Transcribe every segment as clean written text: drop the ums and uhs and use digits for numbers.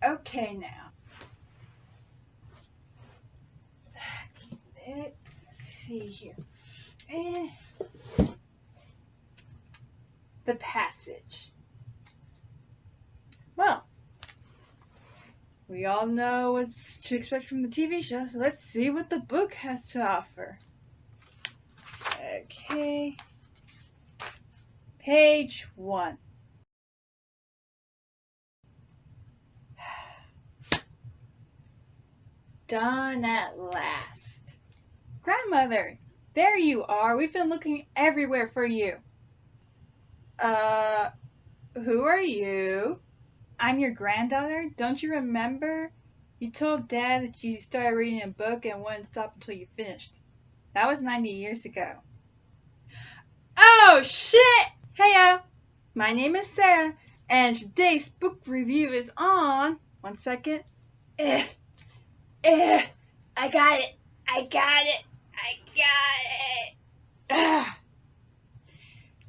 Okay, now. Let's see here. The Passage. Well, we all know what to expect from the TV show, so let's see what the book has to offer. Okay. Page 1. Done at last. Grandmother, there you are. We've been looking everywhere for you. Who are you? I'm your granddaughter. Don't you remember? You told Dad that you started reading a book and wouldn't stop until you finished. That was 90 years ago. Oh, shit! Heyo! My name is Sarah, and today's book review is on... One second. I got it!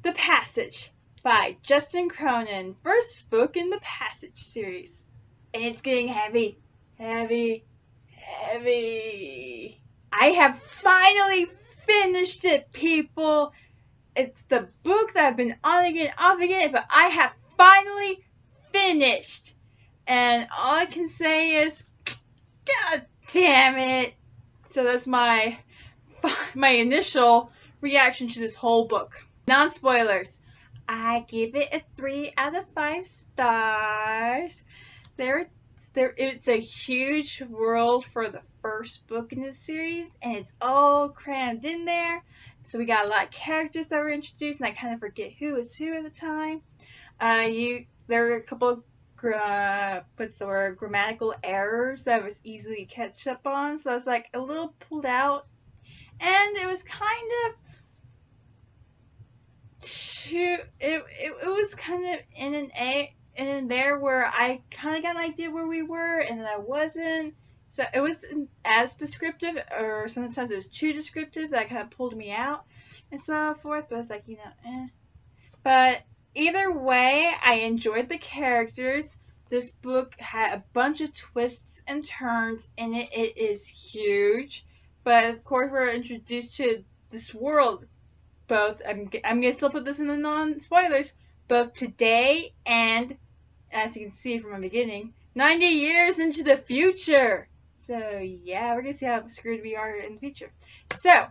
The Passage by Justin Cronin. First book in the Passage series. And it's getting heavy. I have finally finished it, people. It's the book that I've been on again, off again, but I have finally finished. And all I can say is, God damn it. So that's my initial reaction to this whole book. Non-spoilers. I give it a 3 out of 5 stars. It's a huge world for the first book in this series, and it's all crammed in there. So we got a lot of characters that were introduced, and I kind of forget who is who at the time. There were a couple of grammatical errors that was easy to catch up on. So I was like a little pulled out, and it was kind of it was kind of in there where I kind of got an idea where we were, and then I wasn't. So it wasn't as descriptive, or sometimes it was too descriptive that kind of pulled me out and so forth. But I was like, But either way, I enjoyed the characters. This book had a bunch of twists and turns in it. It is huge. But of course, we're introduced to this world. Both, I'm going to still put this in the non-spoilers, both today and, as you can see from the beginning, 90 years into the future. So, yeah, we're going to see how screwed we are in the future. So,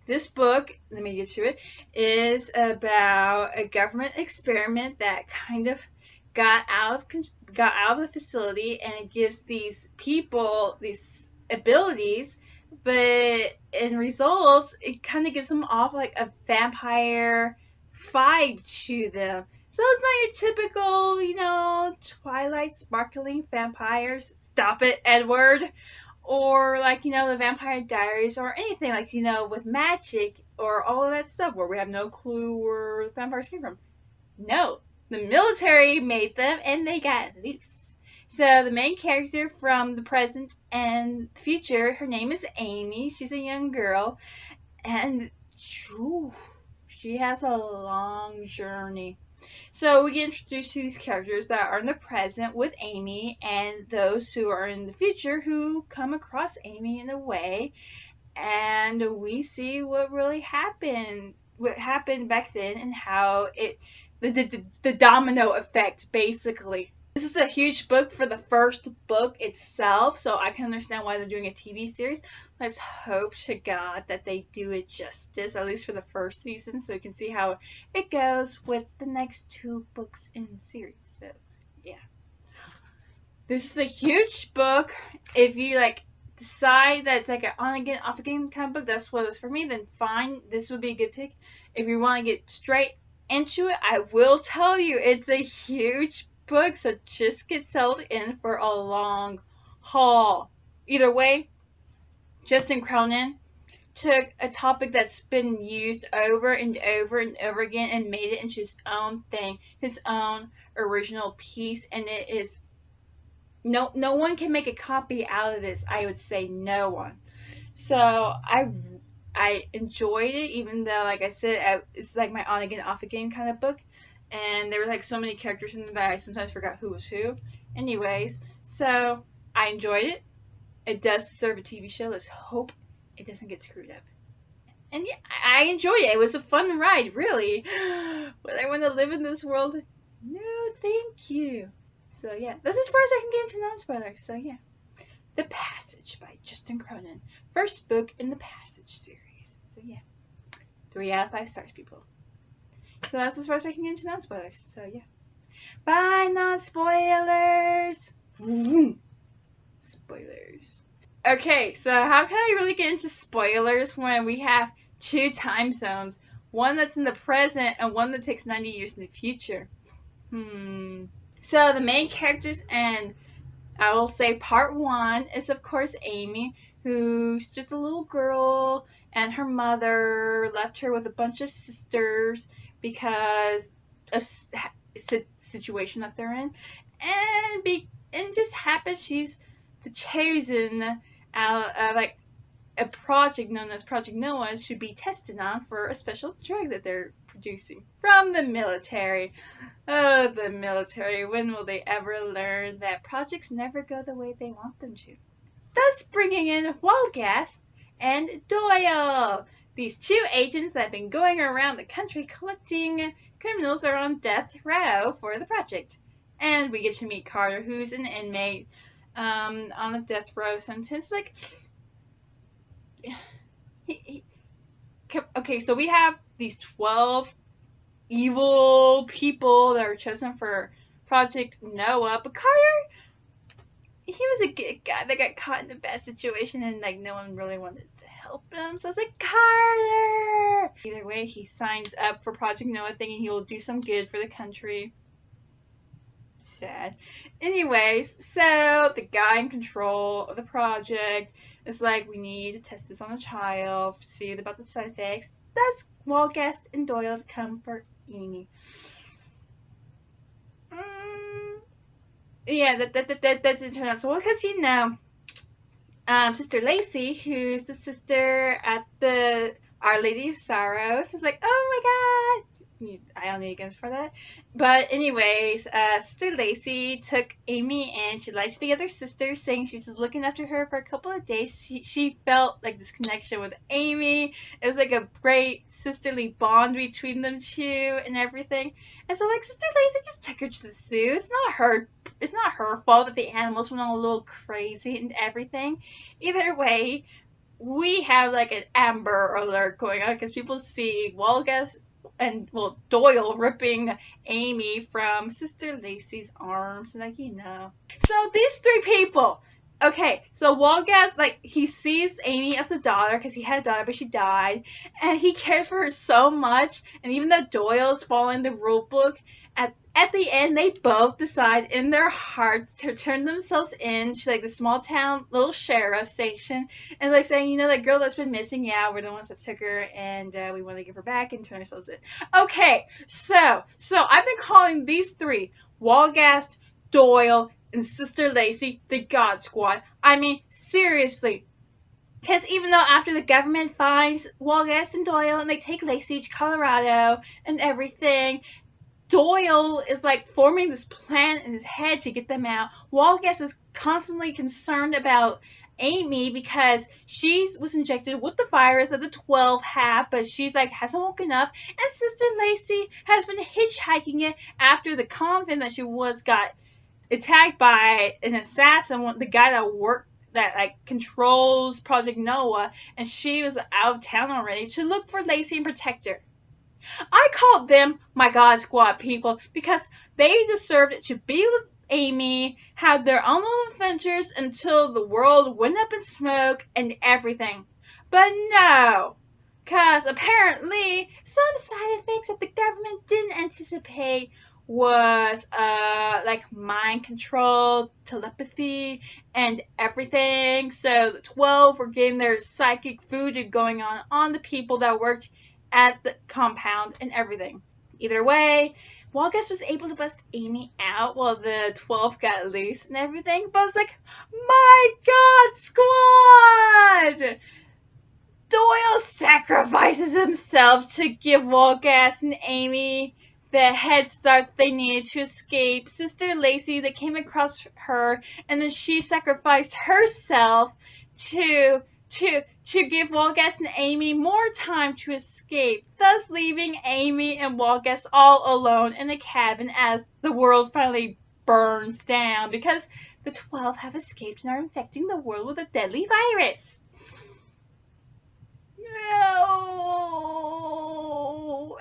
this book, let me get to it, is about a government experiment that kind of got out of the facility, and it gives these people these abilities, but in results, it kind of gives them off like a vampire vibe to them. So it's not your typical, Twilight sparkling vampires. Stop it, Edward. Or like, the Vampire Diaries, or anything like, with magic or all of that stuff where we have no clue where vampires came from. No, the military made them and they got loose. So the main character from the present and future, her name is Amy. She's a young girl, and she has a long journey. So we get introduced to these characters that are in the present with Amy, and those who are in the future who come across Amy in a way, and we see what really happened back then, and how the domino effect, basically. This is a huge book for the first book itself, so I can understand why they're doing a TV series. Let's hope to God that they do it justice, at least for the first season, so we can see how it goes with the next 2 books in the series. So, yeah. This is a huge book. If you, decide that it's like an on-again, off-again kind of book, that's what it was for me, then fine. This would be a good pick. If you want to get straight into it, I will tell you, it's a huge book, so just get settled in for a long haul. Either way, Justin Cronin took a topic that's been used over and over and over again and made it into his own thing, his own original piece, and it is no one can make a copy out of this. I would say no one. So I enjoyed it, even though, like I said, it's like my on again, off again kind of book. and there were like so many characters in there that I sometimes forgot who was who. Anyways, so I enjoyed it. It does deserve a TV show. Let's hope it doesn't get screwed up. And yeah, I enjoyed it. It was a fun ride, really. Would I want to live in this world? No, thank you. So yeah, that's as far as I can get into non-spoilers. So yeah, The Passage by Justin Cronin, first book in the Passage series. So yeah, 3 out of 5 stars, people. So that's as far as I can get into non-spoilers. So yeah, bye non-spoilers. Spoilers. Okay, so how can I really get into spoilers when we have 2 time zones? One that's in the present and one that takes 90 years in the future. So the main characters, and I will say part 1 is of course Amy, who's just a little girl, and her mother left her with a bunch of sisters because of the situation that they're in, and just happens she's the chosen like a project known as Project Noah should be tested on for a special drug that they're producing from the military. Oh, the military. When will they ever learn that projects never go the way they want them to? Thus bringing in Walgast and Doyle. These 2 agents that have been going around the country collecting criminals are on death row for the project. And we get to meet Carter, who's an inmate on a death row sentence. Like, okay, so we have these 12 evil people that are chosen for Project Noah, but Carter, he was a good guy that got caught in a bad situation and like no one really wanted to help him, so I was like, Carter! Either way, he signs up for Project Noah thinking he will do some good for the country. Sad. Anyways, so the guy in control of the project is like, we need to test this on a child, see about the side effects. That's Walgast and Doyle to come for Amy. Yeah, that didn't turn out so well because, you know, Sister Lacey, who's the sister at the Our Lady of Sorrows, is like, oh my god, I don't need against for that. But anyways, Sister Lacey took Amy and she liked the other sister, saying she was just looking after her for a couple of days. She felt like this connection with Amy. It was like a great sisterly bond between them 2 and everything. And so like Sister Lacey just took her to the zoo. It's not her fault that the animals went all a little crazy and everything. Either way, we have like an Amber Alert going on because people see Walgast and Doyle ripping Amy from Sister Lacey's arms, and like, you know. So these 3 people. Okay, so Walgast, like, he sees Amy as a daughter because he had a daughter but she died, and he cares for her so much. And even though Doyle's following the rule book, at the end they both decide in their hearts to turn themselves in to like the small town little sheriff station and like saying, you know, that girl that's been missing, yeah, we're the ones that took her and we want to give her back and turn ourselves in. Okay, so I've been calling these 3, Walgast, Doyle, and Sister Lacey, the God Squad. I mean, seriously. Because even though after the government finds Walgast and Doyle and they take Lacey to Colorado and everything, Doyle is like forming this plan in his head to get them out. Walgast is constantly concerned about Amy because she was injected with the virus that the 12 have, but she's like hasn't woken up. And Sister Lacey has been hitchhiking it after the convent that she was got attacked by an assassin, the guy that like controls Project Noah, and she was out of town already to look for Lacey and protect her. I called them my God Squad people because they deserved to be with Amy, had their own little adventures until the world went up in smoke and everything. But no, because apparently some side effects that the government didn't anticipate was like mind control, telepathy, and everything. So the 12 were getting their psychic voodoo going on the people that worked at the compound and everything. Either way, Walgast was able to bust Amy out while the 12 got loose and everything. But I was like, my God, Squad! Doyle sacrifices himself to give Walgast and Amy the head start they needed to escape. Sister Lacey, they came across her, and then she sacrificed herself to give Walgast and Amy more time to escape, thus leaving Amy and Walgast all alone in a cabin as the world finally burns down because the 12 have escaped and are infecting the world with a deadly virus. No!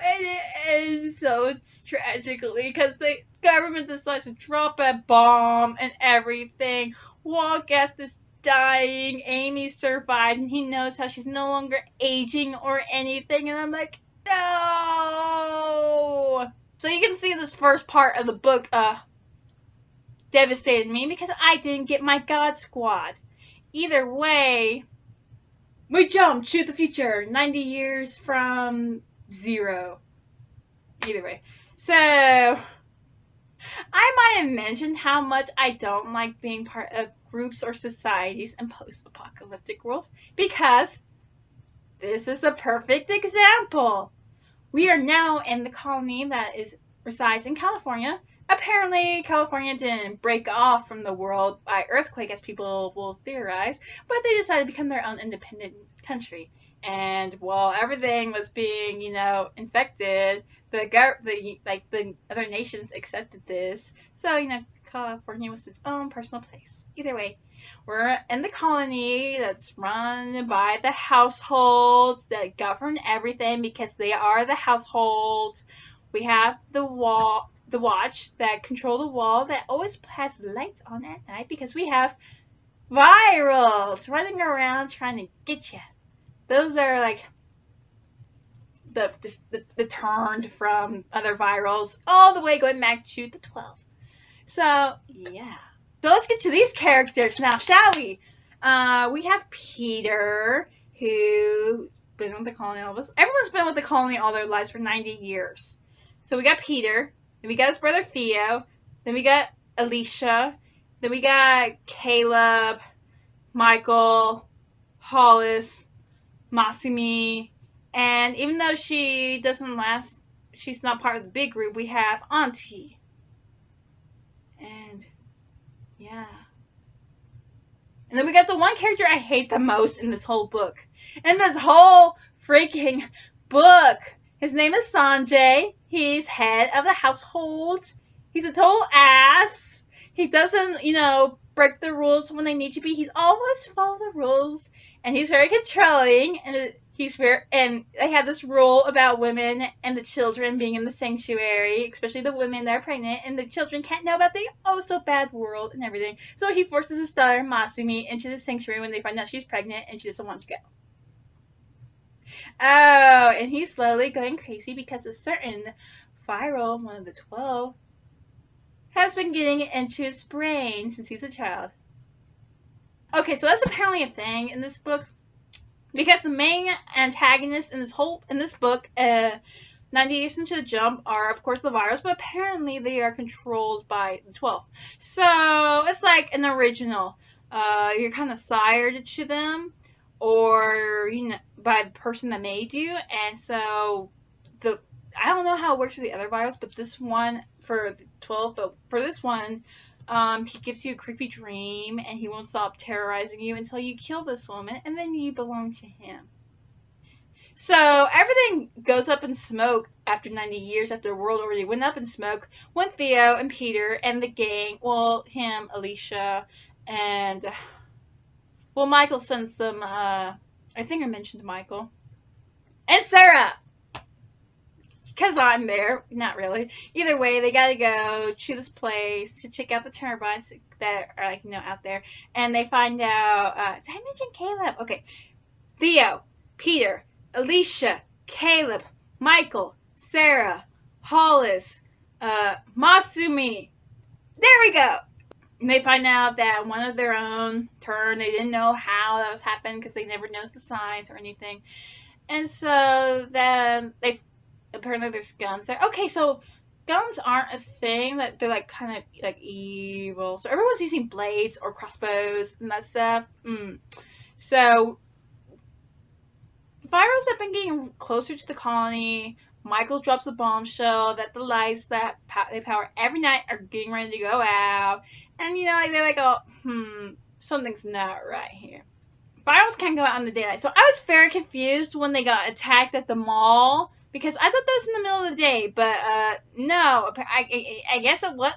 And it ends so tragically because the government decides to drop a bomb and everything. Walgast is dying. Amy survived, and he knows how she's no longer aging or anything. And I'm like, no! So you can see this first part of the book devastated me because I didn't get my God Squad. Either way, we jump to the future, 90 years from 0. Either way. So, I might have mentioned how much I don't like being part of groups or societies in post-apocalyptic world because this is a perfect example. We are now in the colony that resides in California. Apparently, California didn't break off from the world by earthquake, as people will theorize, but they decided to become their own independent country. And while everything was being, infected, the other nations accepted this. So, California was its own personal place. Either way, we're in the colony that's run by the households that govern everything because they are the households. We have the watch that control the wall that always has lights on at night because we have virals running around trying to get you. Those are like the turned from other virals all the way going back to the 12. So yeah. So let's get to these characters now, shall we? We have Peter, who's been with the colony all of us. Everyone's been with the colony all their lives for 90 years. So we got Peter, then we got his brother Theo, then we got Alicia, then we got Caleb, Michael, Hollis, Masumi, and even though she doesn't last, she's not part of the big group, we have Auntie. And yeah. And then we got the one character I hate the most in this whole book. In this whole freaking book. His name is Sanjay. He's head of the household. He's a total ass. He doesn't, break the rules when they need to be. He's always follow the rules. And he's very controlling. And they have this rule about women and the children being in the sanctuary, especially the women that are pregnant, and the children can't know about the so bad world and everything. So he forces his daughter Masumi into the sanctuary when they find out she's pregnant and she doesn't want to go. Oh, and he's slowly going crazy because a certain viral, one of the 12, has been getting into his brain since he's a child. Okay, so that's apparently a thing in this book. Because the main antagonists in this book, 90 Years into the Jump, are of course the virus, but apparently they are controlled by the 12. So it's like an original. You're kind of sired to them, or by the person that made you, and so I don't know how it works for the other virus, but this one for the 12, but for this one, he gives you a creepy dream, and he won't stop terrorizing you until you kill this woman, and then you belong to him. So everything goes up in smoke after 90 years, after the world already went up in smoke, when Theo and Peter and the gang, him, Alicia, and, Michael sends them, I think I mentioned Michael, and Sarah! Because I'm there. Not really. Either way, they gotta go to this place to check out the turbines that are, out there. And they find out, did I mention Caleb? Okay. Theo, Peter, Alicia, Caleb, Michael, Sarah, Hollis, Masumi. There we go! And they find out that one of their own turned. They didn't know how that was happening because they never noticed the signs or anything. And so then apparently there's guns there. Okay, so guns aren't a thing. That they're kind of evil. So everyone's using blades or crossbows and that stuff. So virals have been getting closer to the colony. Michael drops the bombshell that the lights that they power every night are getting ready to go out. And, they're like, oh, something's not right here. Virals can't go out in the daylight. So I was very confused when they got attacked at the mall, because I thought that was in the middle of the day, but no, I guess it was.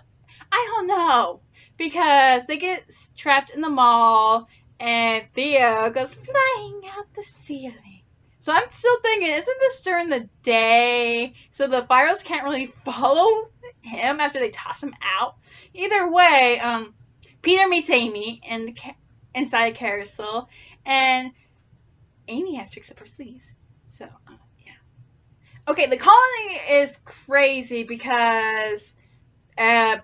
I don't know, because they get trapped in the mall, and Theo goes flying out the ceiling. So I'm still thinking, isn't this during the day? So the Virals can't really follow him after they toss him out. Either way, Peter meets Amy inside a carousel, and Amy has tricks up her sleeves. So, yeah. Okay, the colony is crazy because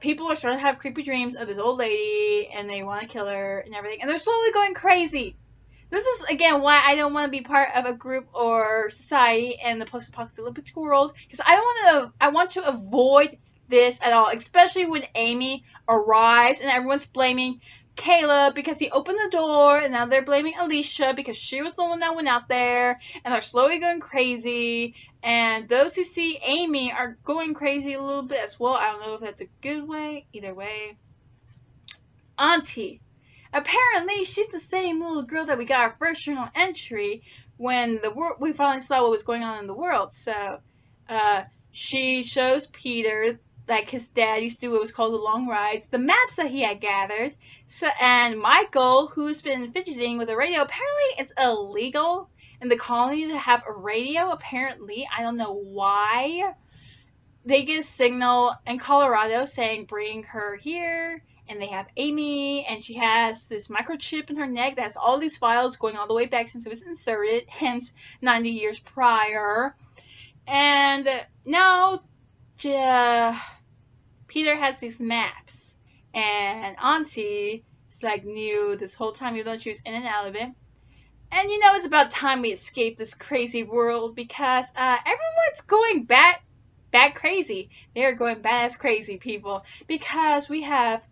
people are starting to have creepy dreams of this old lady, and they want to kill her and everything, and they're slowly going crazy. This is, again, why I don't want to be part of a group or society in the post-apocalyptic world, because I want to avoid this at all, especially when Amy arrives and everyone's blaming Caleb because he opened the door, and now they're blaming Alicia because she was the one that went out there, and they're slowly going crazy, and those who see Amy are going crazy a little bit as well. I don't know if that's a good way. Either way. Auntie. Apparently, she's the same little girl that we got our first journal entry when we finally saw what was going on in the world. So, she shows Peter, like his dad used to do what was called the long rides, the maps that he had gathered. So, and Michael, who's been fidgeting with a radio, apparently it's illegal in the colony to have a radio, apparently. I don't know why. They get a signal in Colorado saying, bring her here. And they have Amy, and she has this microchip in her neck that has all these files going all the way back since it was inserted, hence 90 years prior. And now Peter has these maps, and Auntie is like new this whole time, even though she was in and out of it. And it's about time we escape this crazy world, because everyone's going bat crazy. They're going badass crazy, people, because we have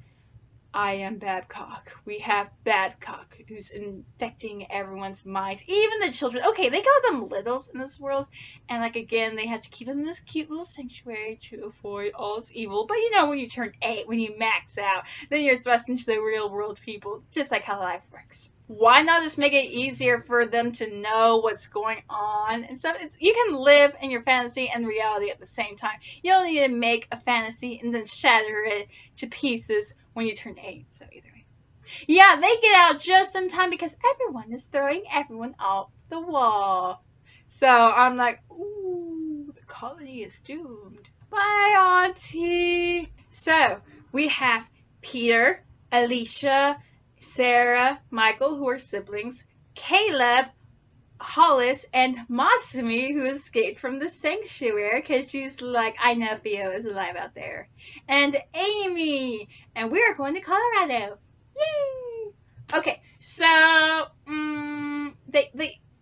I am Babcock. We have Babcock, who's infecting everyone's minds, even the children. Okay, they call them littles in this world, and like again, they had to keep them in this cute little sanctuary to avoid all its evil. But when you turn 8, when you max out, then you're thrust into the real world, people, just like how life works. Why not just make it easier for them to know what's going on? And so you can live in your fantasy and reality at the same time. You don't need to make a fantasy and then shatter it to pieces when you turn 8. So either way. Yeah, they get out just in time because everyone is throwing everyone off the wall. So I'm like, ooh, the colony is doomed. Bye, Auntie. So we have Peter, Alicia, Sarah, Michael, who are siblings, Caleb, Hollis, and Masumi, who escaped from the sanctuary because she's like, I know Theo is alive out there, and Amy, and we are going to Colorado. Yay! Okay, so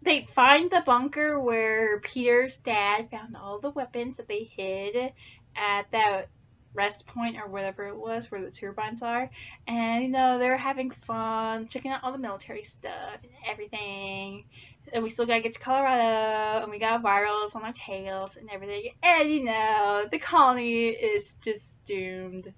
they find the bunker where Peter's dad found all the weapons that they hid at that rest point or whatever it was where the turbines are, and they're having fun checking out all the military stuff and everything, and we still gotta get to Colorado, and we got Virals on our tails and everything, and the colony is just doomed.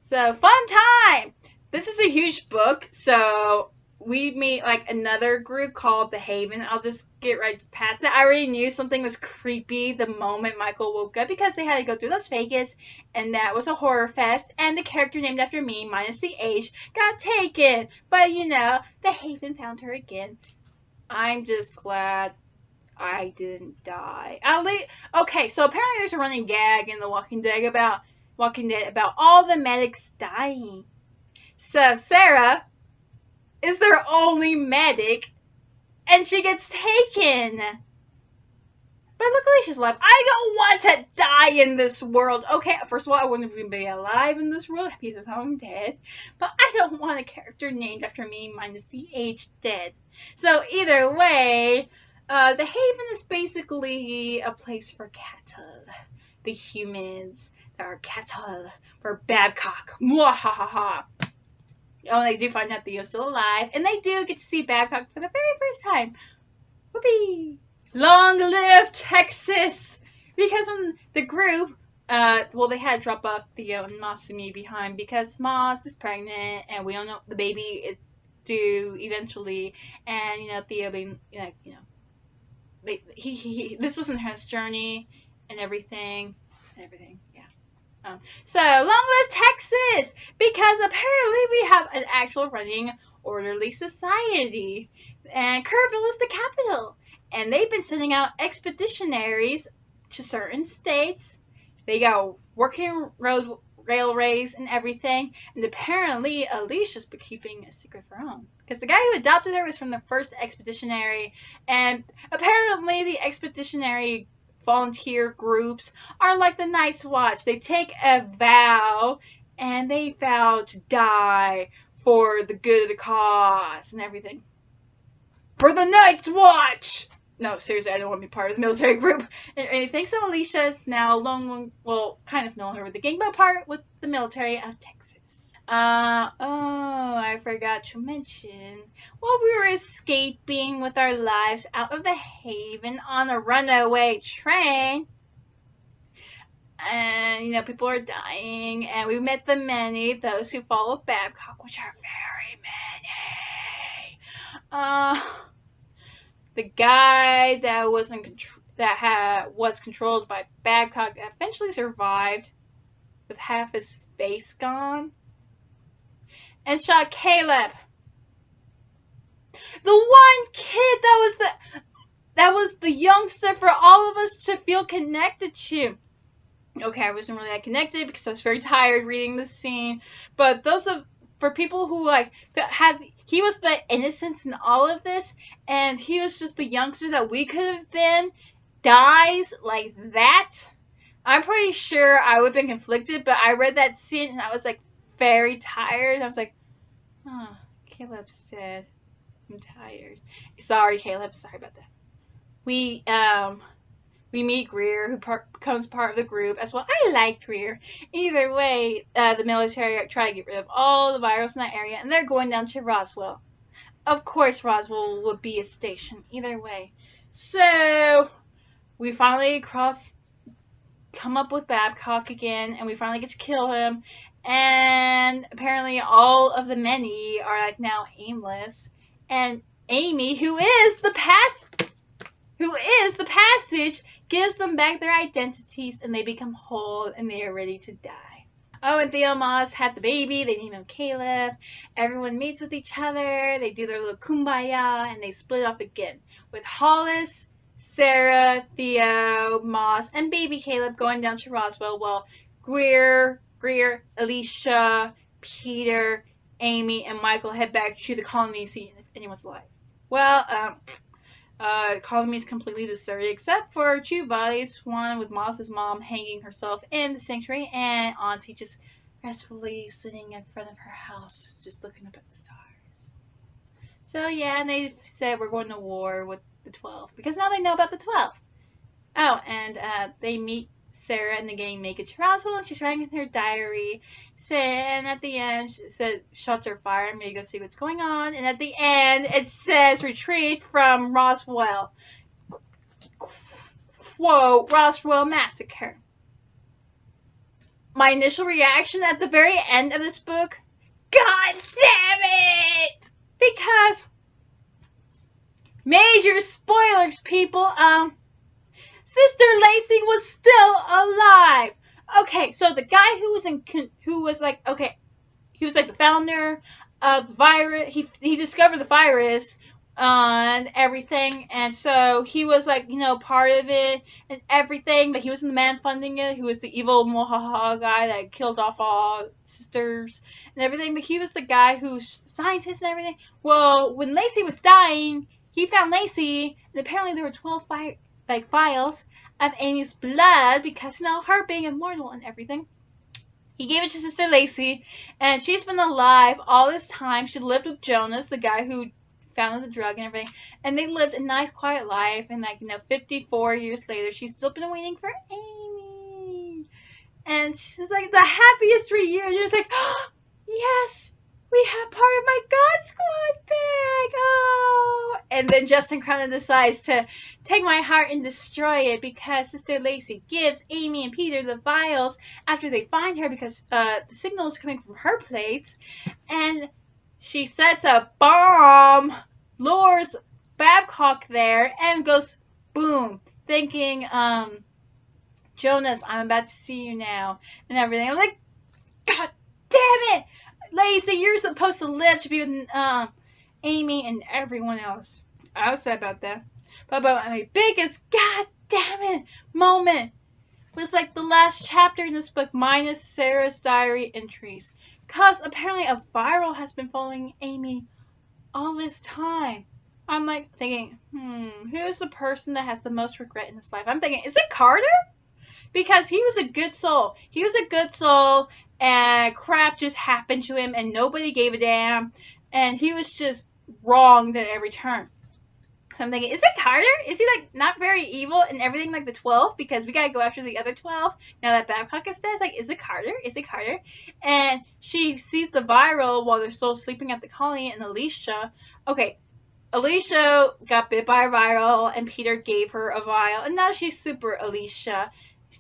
So fun time. This is a huge book, so we meet like another group called The Haven. I'll just get right past it. I already knew something was creepy the moment Michael woke up because they had to go through Las Vegas, and that was a horror fest, and the character named after me, minus the H, got taken. But The Haven found her again. I'm just glad I didn't die. Okay, so apparently there's a running gag in The Walking Dead about all the medics dying. So Sarah is their only medic, and she gets taken. But luckily she's alive. I don't want to die in this world. Okay, first of all, I wouldn't even be alive in this world. I'd be long dead. But I don't want a character named after me minus the H dead. So either way, the Haven is basically a place for cattle. The humans that are cattle for Babcock. Mwahaha. Oh, they do find out Theo's still alive, and they do get to see Babcock for the very first time. Whoopee! Long live Texas! Because when the group, well, they had to drop off Theo and Masumi behind because Mas is pregnant and we don't know the baby is due eventually, and Theo being this wasn't his journey and everything, yeah. So long live Texas, because apparently we have an actual running orderly society, and Kerrville is the capital, and they've been sending out expeditionaries to certain states. They got working railways and everything, and apparently Alicia's been keeping a secret for her own, because the guy who adopted her was from the first expeditionary, and apparently the expeditionary volunteer groups are like the Night's Watch. They take a vow, and they vow to die for the good of the cause and everything. For the Night's Watch! No, seriously, I don't want to be part of the military group. And thanks to Alicia is now kind of no longer with the gang, but part with the military of Texas. I forgot to mention, while we were escaping with our lives out of the haven on a runaway train, and people are dying, and we met those who follow Babcock, which are very many. The guy that was controlled by Babcock eventually survived with half his face gone, and shot Caleb, the one kid that was the youngster for all of us to feel connected to. Okay, I wasn't really that connected because I was very tired reading this scene, but for people who he was the innocence in all of this, and he was just the youngster that we could have been, dies like that. I'm pretty sure I would have been conflicted, but I read that scene and I was like very tired. I was like, oh, Caleb's dead. I'm tired. Sorry, Caleb. Sorry about that. We meet Greer, who becomes part of the group as well. I like Greer. Either way, the military try to get rid of all the virus in that area, and they're going down to Roswell. Of course, Roswell would be a station. Either way. So, we finally come up with Babcock again, and we finally get to kill him. And apparently all of the many are now aimless. And Amy, who is the passage, gives them back their identities, and they become whole, and they are ready to die. Oh, and Theo Mas had the baby. They name him Caleb. Everyone meets with each other. They do their little kumbaya, and they split off again with Hollis, Sarah, Theo, Mas, and baby Caleb going down to Roswell, while Greer, Alicia, Peter, Amy, and Michael head back to the colony to see if anyone's alive. Well, the colony is completely deserted except for two bodies, one with Moss's mom hanging herself in the sanctuary, and Auntie just restfully sitting in front of her house, just looking up at the stars. So yeah, and they said we're going to war with the 12, because now they know about the 12. Oh, and they meet Sarah and the gang make it to Roswell, and she's writing in her diary, and at the end she said shots are fired, I'm gonna go see what's going on, and at the end it says retreat from Roswell. Whoa, Roswell massacre. My initial reaction at the very end of this book, God damn it! Because major spoilers, people, Sister Lacey was still alive. Okay, so the guy who was the founder of the virus. He discovered the virus and everything, and so he was part of it and everything. But he wasn't the man funding it. He was the evil Mohaha guy that killed off all sisters and everything. But he was the guy who's scientist and everything. Well, when Lacey was dying, he found Lacey, and apparently there were 12 files of Amy's blood, because her being immortal and everything. He gave it to Sister Lacey, and she's been alive all this time. She lived with Jonas, the guy who founded the drug and everything, and they lived a nice quiet life, and 54 years later she's still been waiting for Amy, and she's like the happiest reunion. It's like, oh, yes, we have part of my God Squad back. Oh, And then Justin Cronin decides to take my heart and destroy it because Sister Lacey gives Amy and Peter the vials after they find her because the signal is coming from her place. And she sets a bomb, lures Babcock there, and goes boom, thinking, Jonas, I'm about to see you now, and everything. I'm like, God damn it! Lacey, you're supposed to live to be with Amy and everyone else. I was sad about that. But my biggest god damn it moment was like the last chapter in this book minus Sarah's diary entries. Because apparently a viral has been following Amy all this time. I'm like thinking, who's the person that has the most regret in his life? I'm thinking, is it Carter? Because he was a good soul. He was a good soul, and crap just happened to him, and nobody gave a damn, and he was just wronged at every turn. So I'm thinking, is it Carter? Is he, like, not very evil and everything like the 12? Because we gotta go after the other 12 now that Babcock is dead. It's like, is it Carter? Is it Carter? And she sees the viral while they're still sleeping at the colony, and Alicia, Alicia got bit by a viral, and Peter gave her a vial, and now she's super Alicia.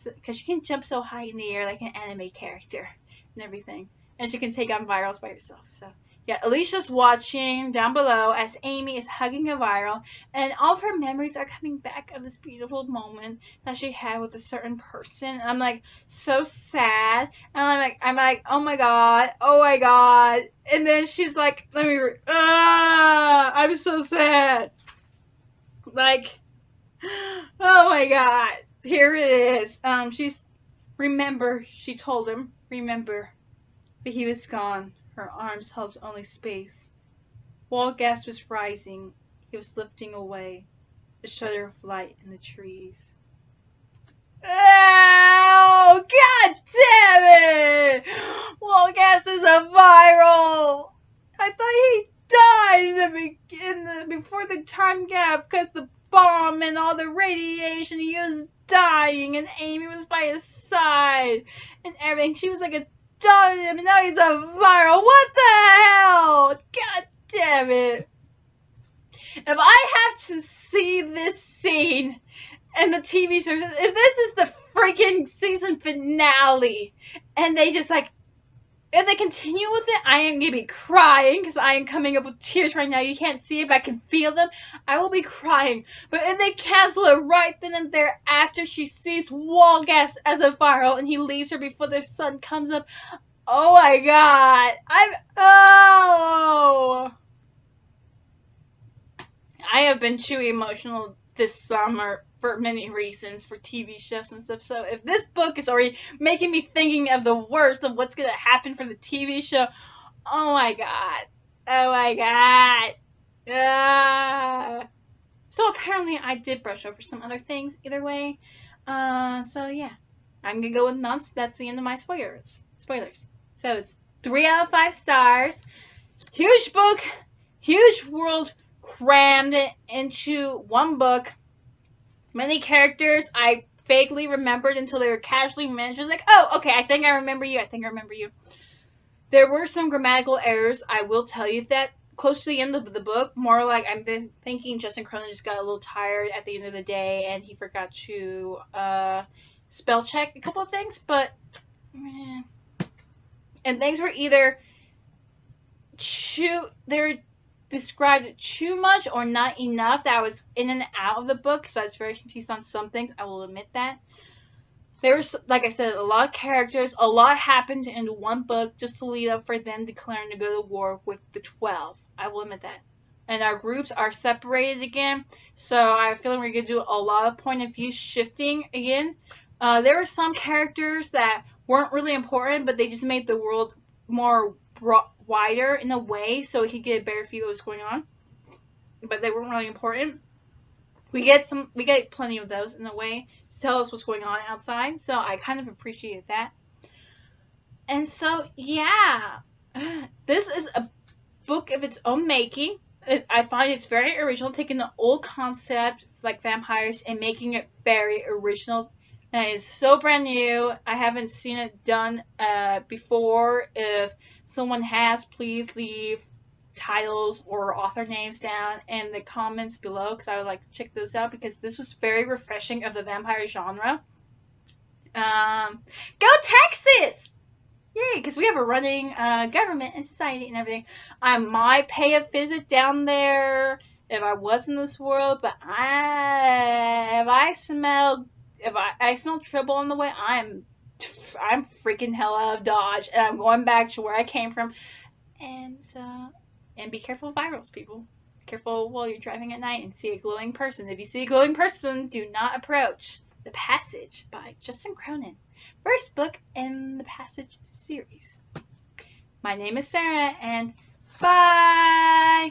Because she can jump so high in the air like an anime character and everything. And she can take on virals by herself. So, yeah, Alicia's watching down below as Amy is hugging a viral. And all of her memories are coming back of this beautiful moment that she had with a certain person. And I'm like, so sad. And I'm like, oh my god. And then she's like, I'm so sad. Like, oh my god. Here it is. She told him, remember. But he was gone. Her arms held only space. Wall gas was rising. He was lifting away. A shudder of light in the trees. Oh, god damn it! Wall gas is a viral! I thought he died before the time gap because the bomb and all the radiation. He was dying, and Amy was by his side and everything. She was like a daughter to him, and now he's a viral. What the hell? God damn it. If I have to see this scene in the TV show, if this is the freaking season finale, and they just like, if they continue with it, I am going to be crying because I am coming up with tears right now. You can't see it, but I can feel them. I will be crying. But if they cancel it right then and there after she sees wall gas as a viral and he leaves her before the sun comes up, oh my god. I have been too emotional this summer for many reasons, for TV shows and stuff. So if this book is already making me thinking of the worst of what's going to happen for the TV show, oh my god. So apparently I did brush over some other things either way. So yeah. I'm going to go with that's the end of my spoilers. So it's 3 out of 5 stars. Huge book, huge world crammed into one book. Many characters I vaguely remembered until they were casually mentioned. Like, oh, okay, I think I remember you. There were some grammatical errors. I will tell you that close to the end of the book. More like I'm thinking Justin Cronin just got a little tired at the end of the day and he forgot to spell check a couple of things. But, and things were either they're described too much or not enough that I was in and out of the book, so I was very confused on some things. I will admit that. There was, like I said, a lot of characters. A lot happened in one book just to lead up for them declaring to go to war with the 12. I will admit that. And our groups are separated again, so I feel like we're going to do a lot of point of view shifting again. There were some characters that weren't really important, but they just made the world more wider in a way so he could get a better view of what's going on, but they weren't really important. We get plenty of those in a way to tell us what's going on outside, so I kind of appreciated that. And so yeah, this is a book of its own making. I find it's very original, taking the old concept like vampires and making it very original. And it's so brand new. I haven't seen it done before. If someone has, please leave titles or author names down in the comments below, because I would like to check those out, because this was very refreshing of the vampire genre. Go Texas! Yay, because we have a running government and society and everything. I might pay a visit down there if I was in this world, but if I smell trouble on the way, I'm freaking hell out of Dodge, and I'm going back to where I came from. And be careful of virals, people. Be careful while you're driving at night and see a glowing person. If you see a glowing person, do not approach. The Passage by Justin Cronin. First book in the Passage series. My name is Sarah, and bye!